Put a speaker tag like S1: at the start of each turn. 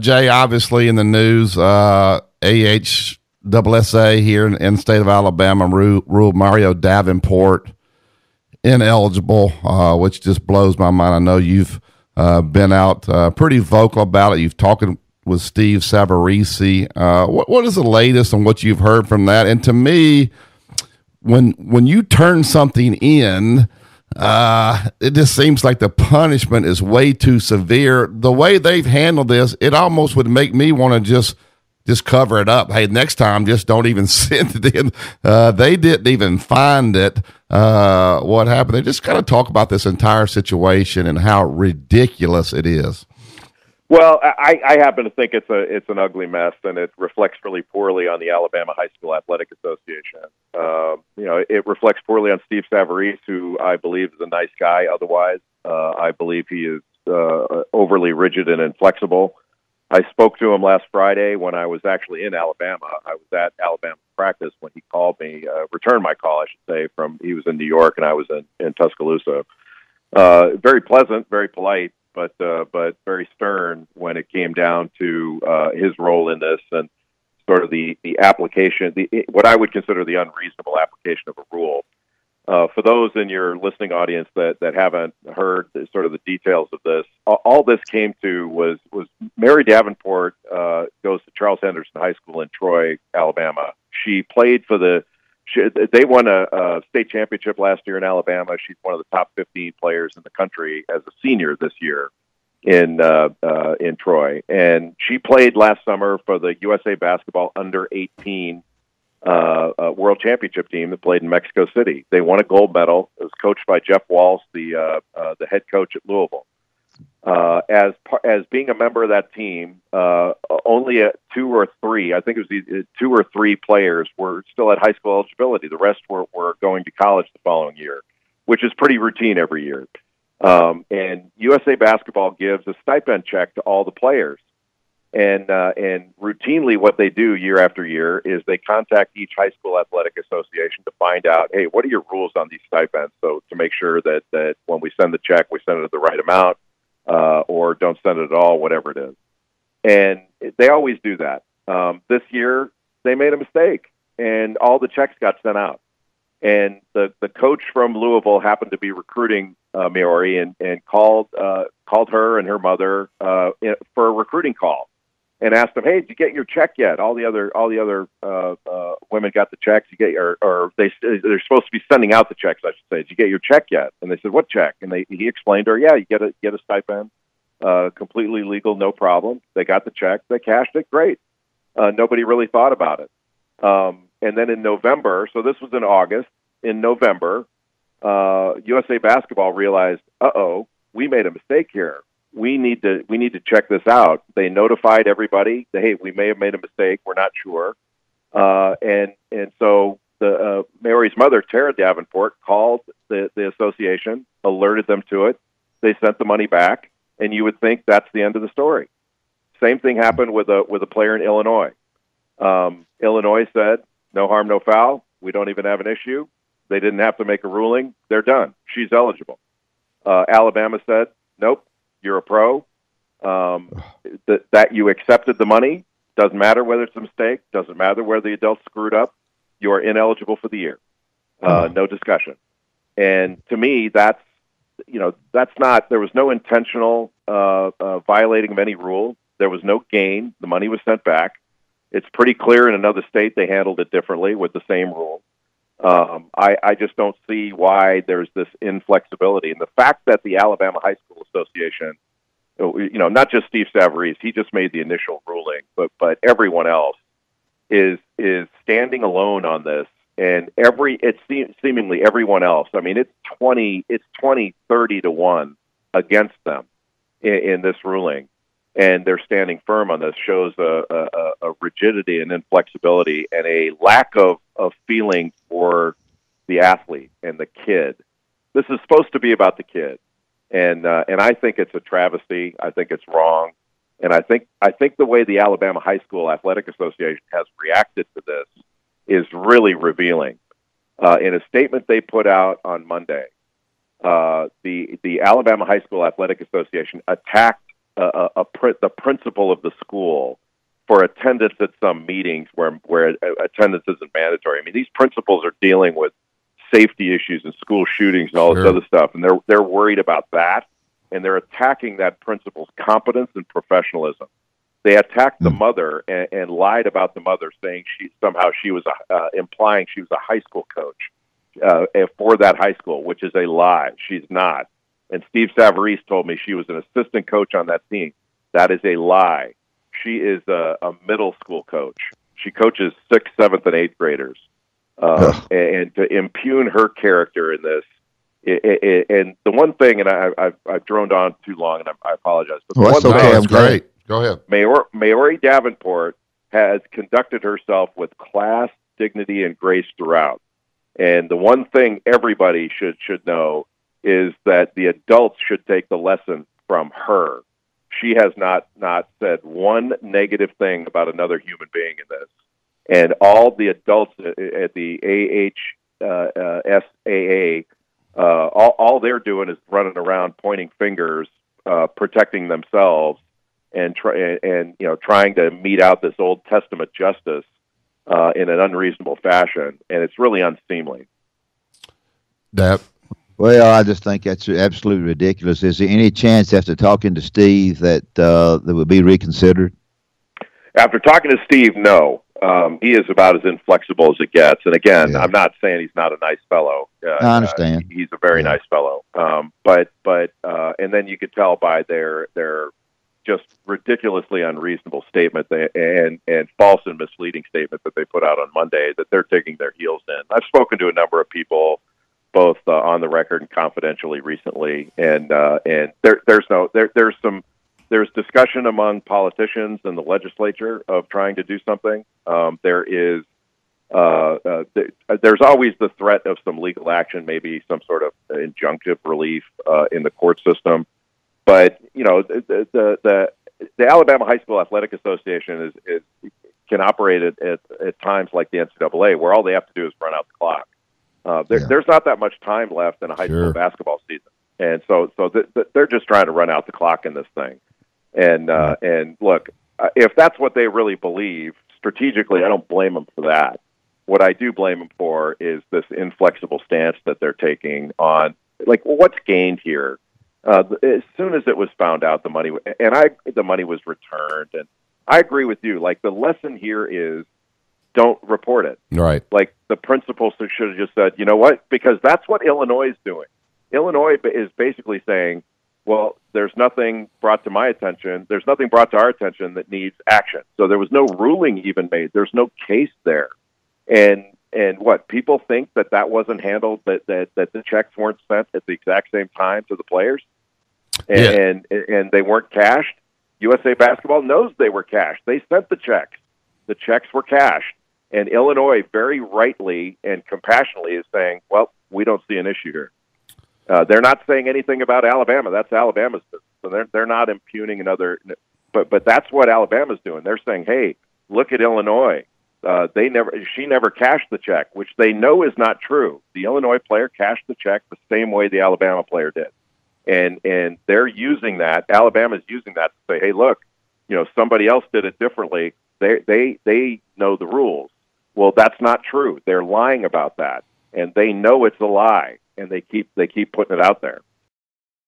S1: Jay, obviously in the news, AHSAA here in the state of Alabama ruled Maori Davenport ineligible, which just blows my mind. I know you've been out pretty vocal about it. You've talked with Steve Savarese. What is the latest on what you've heard from that? And to me, when you turn something in, it just seems like the punishment is way too severe. The way they've handled this, it almost would make me want to just cover it up. Hey, next time, just don't even send it in. They didn't even find it. What happened? They just kind of talk about this entire situation and how ridiculous it is.
S2: Well, I happen to think it's an ugly mess, and it reflects really poorly on the Alabama High School Athletic Association. It reflects poorly on Steve Savarese, who I believe is a nice guy. Otherwise, I believe he is overly rigid and inflexible. I spoke to him last Friday when I was actually in Alabama. I was at Alabama practice when he called me, returned my call, I should say, he was in New York and I was in Tuscaloosa. Very pleasant, very polite, but very stern when it came down to his role in this and sort of the application, what I would consider the unreasonable application of a rule. For those in your listening audience that haven't heard sort of the details of this, all this came to was Maori Davenport goes to Charles Henderson High School in Troy, Alabama. She played for they won a state championship last year in Alabama. She's one of the top 15 players in the country as a senior this year in Troy. And she played last summer for the USA Basketball under-18 World Championship team that played in Mexico City. They won a gold medal. It was coached by Jeff Walsh, the head coach at Louisville. As being a member of that team, only two or three players were still at high school eligibility. The rest were going to college the following year, which is pretty routine every year. And USA Basketball gives a stipend check to all the players. And routinely what they do year after year is they contact each high school athletic association to find out, hey, what are your rules on these stipends? So to make sure that when we send the check, we send it at the right amount, or don't send it at all, whatever it is. And they always do that. This year, they made a mistake, and all the checks got sent out. And the coach from Louisville happened to be recruiting Maori and called her and her mother for a recruiting call. And asked them, "Hey, did you get your check yet?" All the other women got the checks. They're supposed to be sending out the checks, I should say. "Did you get your check yet?" And they said, "What check?" And he explained to her, "Yeah, you get a stipend, completely legal, no problem." They got the check, they cashed it, great. Nobody really thought about it. And then in November, so this was in August. In November, USA Basketball realized, we made a mistake here. We need to check this out. They notified everybody that, hey, we may have made a mistake. We're not sure. And so the Mary's mother, Tara Davenport, called the association, alerted them to it. They sent the money back, and you would think that's the end of the story. Same thing happened with a player in Illinois. Illinois said, no harm, no foul. We don't even have an issue. They didn't have to make a ruling. They're done. She's eligible. Alabama said, nope. You're a pro, that you accepted the money. Doesn't matter whether it's a mistake. Doesn't matter whether the adults screwed up. You are ineligible for the year. No discussion. And to me, that's not, there was no intentional violating of any rule. There was no gain. The money was sent back. It's pretty clear in another state they handled it differently with the same rule. I just don't see why there's this inflexibility. And the fact that the Alabama High School Association, not just Steve Savarese, he just made the initial ruling, but everyone else is standing alone on this. And seemingly everyone else. I mean, it's 20-30-1 against them in this ruling. And they're standing firm on this. Shows a rigidity and inflexibility and a lack of feeling for the athlete and the kid. This is supposed to be about the kid, and I think it's a travesty. I think it's wrong, and I think the way the Alabama High School Athletic Association has reacted to this is really revealing. In a statement they put out on Monday, the Alabama High School Athletic Association attacked the principal of the school for attendance at some meetings where attendance isn't mandatory. I mean, these principals are dealing with safety issues and school shootings and all this other stuff, and they're worried about that, and they're attacking that principal's competence and professionalism. They attacked the mother and lied about the mother, saying she was implying she was a high school coach for that high school, which is a lie. She's not. And Steve Savarese told me she was an assistant coach on that team. That is a lie. She is a middle school coach. She coaches 6th, 7th, and 8th graders. And to impugn her character in this, and the one thing, and I've droned on too long, and I apologize. But
S1: that's okay. That's great. Go ahead.
S2: Maori Davenport has conducted herself with class, dignity, and grace throughout. And the one thing everybody should know is that the adults should take the lesson from her. She has not said one negative thing about another human being in this. And all the adults at the AHSAA, all they're doing is running around pointing fingers, protecting themselves, and trying to mete out this Old Testament justice in an unreasonable fashion, and it's really unseemly.
S3: Well, I just think that's absolutely ridiculous. Is there any chance, after talking to Steve, that that would be reconsidered?
S2: After talking to Steve, no. He is about as inflexible as it gets. And again, I'm not saying he's not a nice fellow.
S3: I understand.
S2: He's a very nice fellow. But and then you could tell by their just ridiculously unreasonable statement and false and misleading statement that they put out on Monday that they're digging their heels in. I've spoken to a number of people, both on the record and confidentially recently, and there's discussion among politicians in the legislature of trying to do something. There's always the threat of some legal action, maybe some sort of injunctive relief in the court system. But the Alabama High School Athletic Association can operate at times like the NCAA, where all they have to do is run out the clock. There's not that much time left in a high school basketball season, and so they're just trying to run out the clock in this thing. And look, if that's what they really believe strategically, I don't blame them for that. What I do blame them for is this inflexible stance that they're taking on, like, well, what's gained here? As soon as it was found out, the money was returned, and I agree with you. Like, the lesson here is don't report it.
S1: Right.
S2: Like, the principal should have just said, you know what? Because that's what Illinois is doing. Illinois is basically saying, well, there's nothing brought to my attention. There's nothing brought to our attention that needs action. So there was no ruling even made. There's no case there. And what, people think that wasn't handled, that the checks weren't sent at the exact same time to the players, and they weren't cashed. USA Basketball knows they were cashed. They sent the checks. The checks were cashed. And Illinois very rightly and compassionately is saying, well, we don't see an issue here. They're not saying anything about Alabama. That's Alabama's business. So they're not impugning another. But that's what Alabama's doing. They're saying, hey, look at Illinois. She never cashed the check, which they know is not true. The Illinois player cashed the check the same way the Alabama player did. And they're using that. Alabama's using that to say, hey, look, somebody else did it differently. They know the rules. Well, that's not true. They're lying about that, and they know it's a lie, and they keep putting it out there.